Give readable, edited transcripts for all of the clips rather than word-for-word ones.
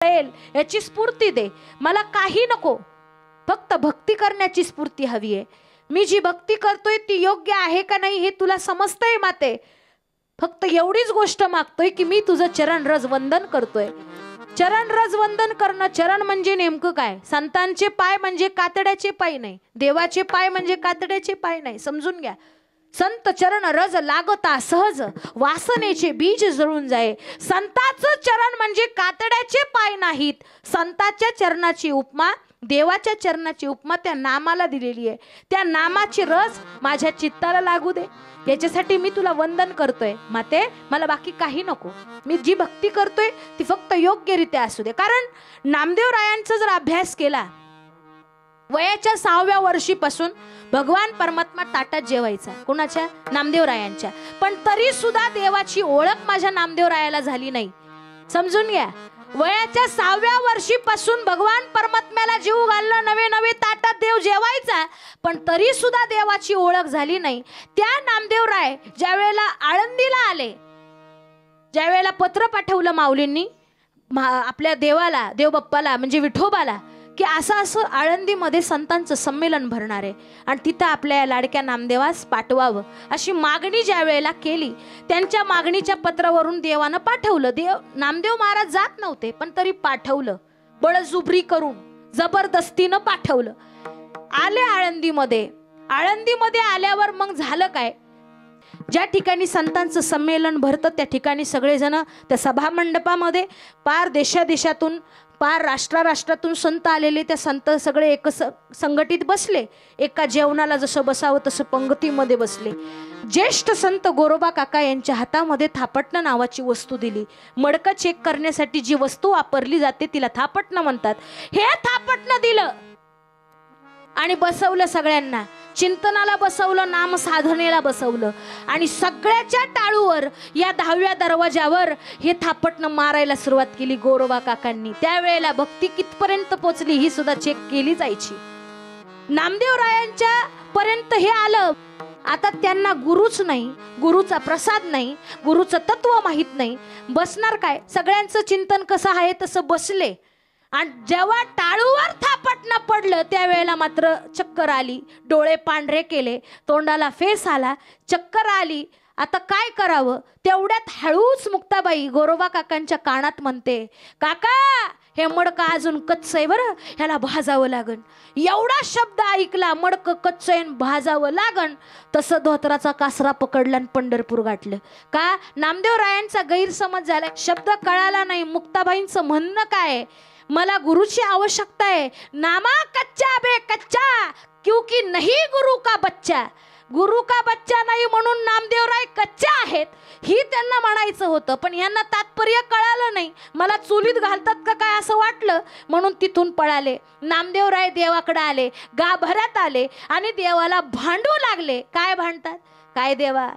याची स्फूर्ती दे, मला काही नको, फक्त भक्ती करण्याची स्फूर्ती हवी आहे. मी जी भक्ती करतोय ती योग्य आहे का नाही हे तुला समजतंय माते. फक्त एवढीच गोष्ट मागतोय की मी तुझं चरण रज वंदन करतोय. चरण रज वंदन करणं, चरण म्हणजे नेमकं काय? संतांचे पाय म्हणजे कातड्याचे पाय नाही, देवाचे पाय म्हणजे कातड्याचे पाय नाही, समजून घ्या. संत चरण रज लागता सहज, वासनेचे बीज जळून जाय. संताचं चरण म्हणजे कातड्याचे पाय नाहीत. संताच्या चरणाची उपमा, देवाच्या चरणाची उपमा त्या नामाला दिलेली आहे. त्या नामाची रस माझ्या चित्ताला लागू दे, याच्यासाठी मी तुला वंदन करतोय माते. मला बाकी काही नको, मी जी भक्ती करतोय ती फक्त योग्यरित्या असू दे. कारण नामदेव रायांचा जर अभ्यास केला, वयाच्या 6व्या वर्षीपासून भगवान परमात्मा ताटात जेवायचा. कोणाच्या? नामदेव रायांच्या. पण तरी सुद्धा देवाची ओळख माझ्या नामदेव रायाला झाली नाही. समजून घ्या, वयाच्या 6व्या वर्षीपासून भगवान परमात्म्याला जीव घालणं, नवे नवे ताटात देव जेवायचा, पण तरी सुद्धा देवाची ओळख झाली नाही. त्या नामदेव राय ज्या वेळेला आळंदीला आले, ज्या वेळेला पत्र पाठवलं माऊलींनी आपल्या देवाला, देव बाप्पाला म्हणजे विठोबाला, की असं आळंदीमध्ये संतांचं संमेलन भरणार आहे आणि तिथं आपल्या लाडक्या नामदेवास पाठवावं अशी मागणी ज्या वेळेला केली, त्यांच्या मागणीच्या पत्रावरून देवानं पाठवलं. नामदेव महाराज जात नव्हते, पण तरी पाठवलं, बळजुबरी करून जबरदस्तीनं पाठवलं. आले आळंदीमध्ये. आळंदीमध्ये आल्यावर मग झालं काय? ज्या ठिकाणी संतांचं संमेलन भरतं त्या ठिकाणी सगळेजण त्या सभा मंडपामध्ये, पार देशादेशातून, पार राष्ट्रातून संत आलेले, त्या संत सगळे एक संघटित बसले. एका जेवणाला जसं बसावं तसं पंक्तीमध्ये बसले. ज्येष्ठ संत गोरोबा काका यांच्या हातामध्ये थापटणं नावाची वस्तू दिली. मडकं चेक करण्यासाठी जी वस्तू वापरली जाते तिला थापटणं म्हणतात. हे थापटणं दिलं आणि बसवलं सगळ्यांना. चिंतनाला बसवलं, नाम साधनेला बसवलं आणि सगळ्याच्या टाळूवर या 10व्या दरवाजावर हे थापटणं मारायला सुरुवात केली गोरोबा काकांनी. त्यावेळेला भक्ती कितपर्यंत पोचली ही सुद्धा चेक केली जायची. नामदेव रायांच्या पर्यंत हे आलं. आता त्यांना गुरुच नाही, गुरुचा प्रसाद नाही, गुरुचं तत्व माहित नाही, बसणार काय? सगळ्यांचं चिंतन कसं आहे तसं बसले आणि जेव्हा टाळूवर थापटणं पडलं त्यावेळेला मात्र चक्कर आली. डोळे पांढरे केले, तोंडाला फेस आला, चक्कर आली. आता काय करावं? तेवढ्यात हळूच मुक्ताबाई गोरोबा काकांच्या कानात म्हणते, काका हे मडकं अजून कच्चं आहे बरं, ह्याला भाजावं लागन. एवढा शब्द ऐकला, मडकं कच्चं आहे भाजावं लागन, तसं धोत्राचा कासरा पकडला आणि पंढरपूर गाठलं. का? नामदेव रायांचा गैरसमज झाला, शब्द कळाला नाही. मुक्ताबाईंचं म्हणणं काय? मला गुरुची आवश्यकता है, नामा कच्चा बे कच्चा क्योंकि नहीं गुरु का बच्चा. गुरु का बच्चा नाही म्हणून नामदेव राय कच्चे आहेत ही त्यांना म्हणायचं होतं, पण यांना तात्पर्य कळालं नाही. मला चुलीत घालतात का काय असं वाटलं, म्हणून तिथून पळाले. नामदेव राय देवाकडे आले, गाभाऱ्यात आले आणि देवाला भांडू लागले. काय भांडतात? काय देवा,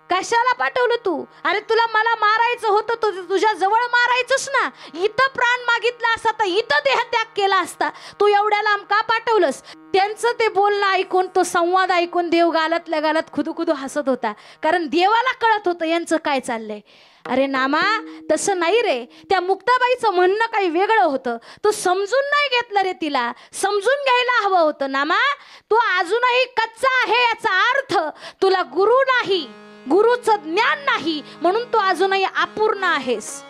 कशाला पाठवलं तू? अरे तुला मला मारायचं होतं, तुझ्या जवळ मारायचंच ना. इथं प्राण मागितला असता तर इथं देहत्याग केला असता, तू एवढ्या लांब का पाठवलंस? त्यांचं ते बोलणं ऐकून, तो संवाद ऐकून देव गालातल्या गालात खुदू हसत होता. कारण देवाला कळत होतं यांचं काय चाललंय. अरे नामा तसं नाही रे, त्या मुक्ताबाईचं म्हणणं काही वेगळं होतं. तू समजून नाही घेतलं रे, तिला समजून घ्यायला हवं होतं. नामा तू अजूनही कच्चा आहे, याचा अर्थ तुला गुरु नाही, गुरुचं ज्ञान नाही, म्हणून तू अजूनही अपूर्ण आहेस.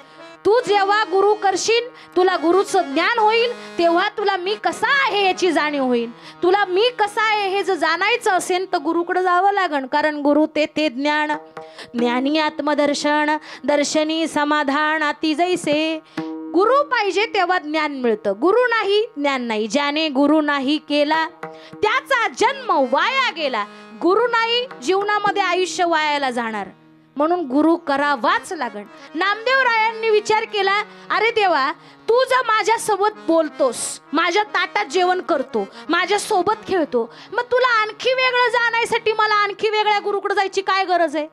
तू जेव्हा गुरु करशील, तुला गुरुचं ज्ञान होईल, तेव्हा तुला मी कसा आहे याची जाणीव होईल. तुला मी कसा आहे हे जर जाणायचं असेल तर गुरुकडे जावं लागेल. कारण गुरु ते ज्ञान. ज्ञानी आत्मदर्शन, दर्शनी समाधान अति जैसे. गुरु पाहिजे तेव्हा ज्ञान मिळतं, गुरु नाही ज्ञान नाही. ज्याने गुरु नाही केला त्याचा जन्म वाया गेला. गुरु नाही, जीवनामध्ये आयुष्य वायाला जाणार, म्हणून गुरु करावाच लागण. नामदेव रायांनी विचार केला, अरे देवा तू जर माझ्या सोबत बोलतोस, माझ्या ताटात जेवण करतो, माझ्या सोबत खेळतो, मग तुला आणखी वेगळं जाण्यासाठी मला आणखी वेगळ्या गुरुकडे जायची काय गरज आहे?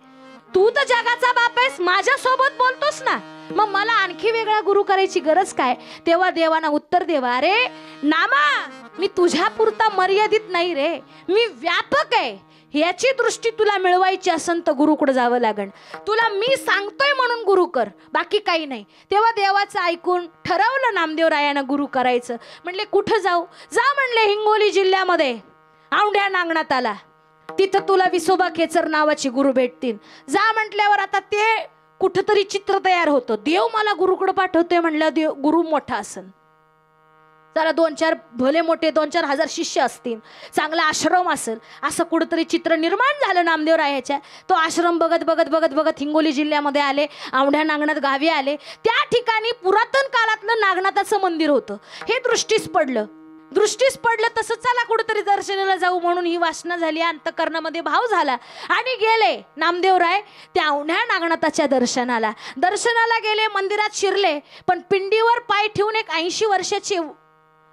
तू तर जगाचा बाप आहेस, माझ्या सोबत बोलतोस ना, मग मला आणखी वेगळा गुरु करायची गरज काय? तेव्हा देवाना उत्तर देवा, अरे नामा मी तुझ्या पुरता मर्यादित नाही रे, मी व्यापक आहे. याची दृष्टी तुला मिळवायची असेल तर गुरुकडे जावं लागेल. तुला मी सांगतोय म्हणून गुरु कर, बाकी काही नाही. तेव्हा देवाचं ऐकून ठरवलं नामदेवरायानं गुरु करायचं. म्हणले कुठं जाऊ? जा म्हणले हिंगोली जिल्ह्यामध्ये औंढ्या नागनाथाला, तिथं तुला विसोबा खेचर नावाची गुरु भेटतील. जा म्हटल्यावर आता ते कुठंतरी चित्र तयार होतं. देव मला गुरुकडे पाठवतोय म्हणलं, देव गुरु मोठा असेल, जरा 2-4 भले मोठे 2-4 हजार शिष्य असतील, चांगला आश्रम असेल, असं कुठंतरी चित्र निर्माण झालं नामदेवरायाच्या. तो आश्रम बघत बघत बघत बघत हिंगोली जिल्ह्यामध्ये आले, औंढ्या नागनाथ गावी आले. त्या ठिकाणी पुरातन काळातलं नागनाथाचं मंदिर होतं. हे दृष्टीस पडलं. तसं चला कुठेतरी दर्शनाला जाऊ म्हणून ही वासना झाली, अंतकरणामध्ये भाव झाला आणि गेले नामदेवराय त्या औंढ्या नागनाथाच्या दर्शनाला गेले. मंदिरात शिरले, पण पिंडीवर पाय ठेवून एक 80 वर्षाचे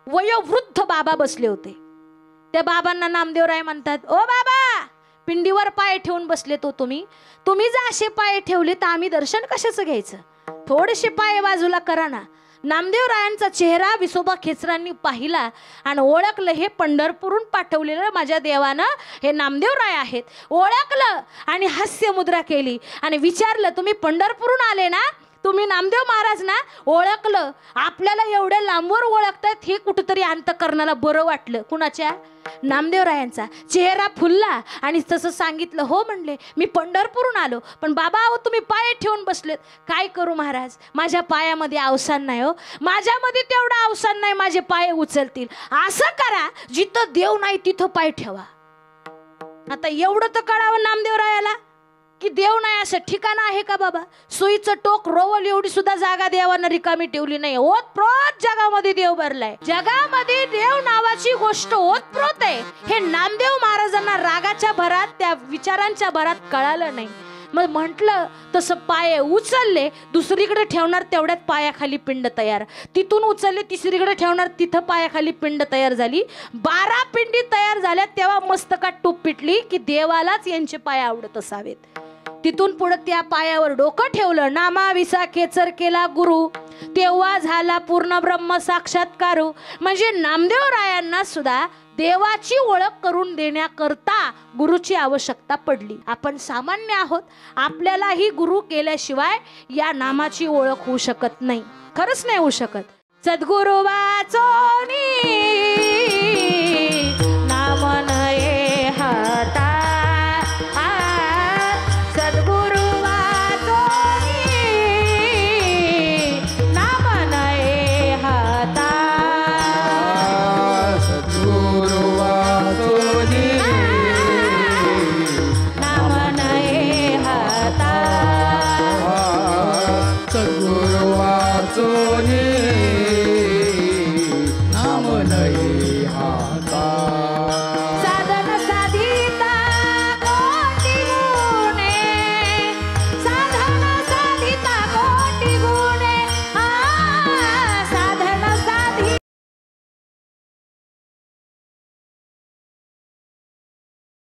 वयोवृद्ध बाबा बसले होते. त्या बाबांना नामदेवराय म्हणतात, ओ बाबा, पिंडीवर पाय ठेवून बसले तो तुम्ही जर असे पाय ठेवले तर आम्ही दर्शन कशाचं घ्यायचं? थोडेसे पाय बाजूला करा ना. नामदेवरायांचा चेहरा विसोबा खेचरांनी पाहिला आणि ओळखलं, हे पंढरपूरहून पाठवलेलं माझ्या देवानं हे नामदेवराय आहेत. ओळखलं आणि हास्य मुद्रा केली आणि विचारलं, तुम्ही पंढरपूरहून आले ना? तुम्ही नामदेव महाराज ना? ओळखलं. आपल्याला एवढ्या लांबवर ओळखतात हे कुठंतरी अंतकरणाला बरं वाटलं. कुणाच्या? नामदेवरायांचा. चेहरा फुलला आणि तसं सांगितलं, हो म्हणले, मी पंढरपूरहून आलो, पण बाबा अहो तुम्ही पाय ठेवून बसलेत. काय करू महाराज, माझ्या पायामध्ये अवसान नाही हो, माझ्यामध्ये तेवढं अवसान नाही, माझे पाय उचलतील. असं करा, जिथं देव नाही तिथं पाय ठेवा. आता एवढं तर कळावं नामदेवरायाला की देव नाही असं ठिकाण आहे का बाबा? सुईचं टोक रोवल एवढी सुद्धा जागा देवानं रिकामी ठेवली नाही. ओतप्रोत जगामध्ये देव भरलाय. जगामध्ये देव नावाची गोष्ट ओतप्रोत आहे. हे नामदेव महाराजांना रागाच्या भरात, त्या विचारांच्या भरात कळालं नाही. मग म्हटलं तसं पाय उचलले, दुसरीकडे ठेवणार तेवढ्यात पायाखाली पिंड तयार. तिथून उचलले, तिसरीकडे ठेवणार, तिथं पायाखाली पिंड तयार झाली. 12 पिंडी तयार झाल्या. तेव्हा मस्तकात टूप पिटली की देवालाच यांचे पाय आवडत असावेत. तिथून पुढे त्या पायावर डोकं ठेवलं. नामाविसा खेचर केला गुरु, तेव्हा झाला पूर्ण ब्रह्म साक्षात्कार. म्हणजे नामदेवरायांना सुद्धा देवाची ओळख करून देण्याकरता गुरुची आवश्यकता पडली. आपण सामान्य आहोत, आपल्यालाही गुरु केल्याशिवाय या नामाची ओळख होऊ शकत नाही. खरंच नाही होऊ शकत. सद्गुरु वाचोनी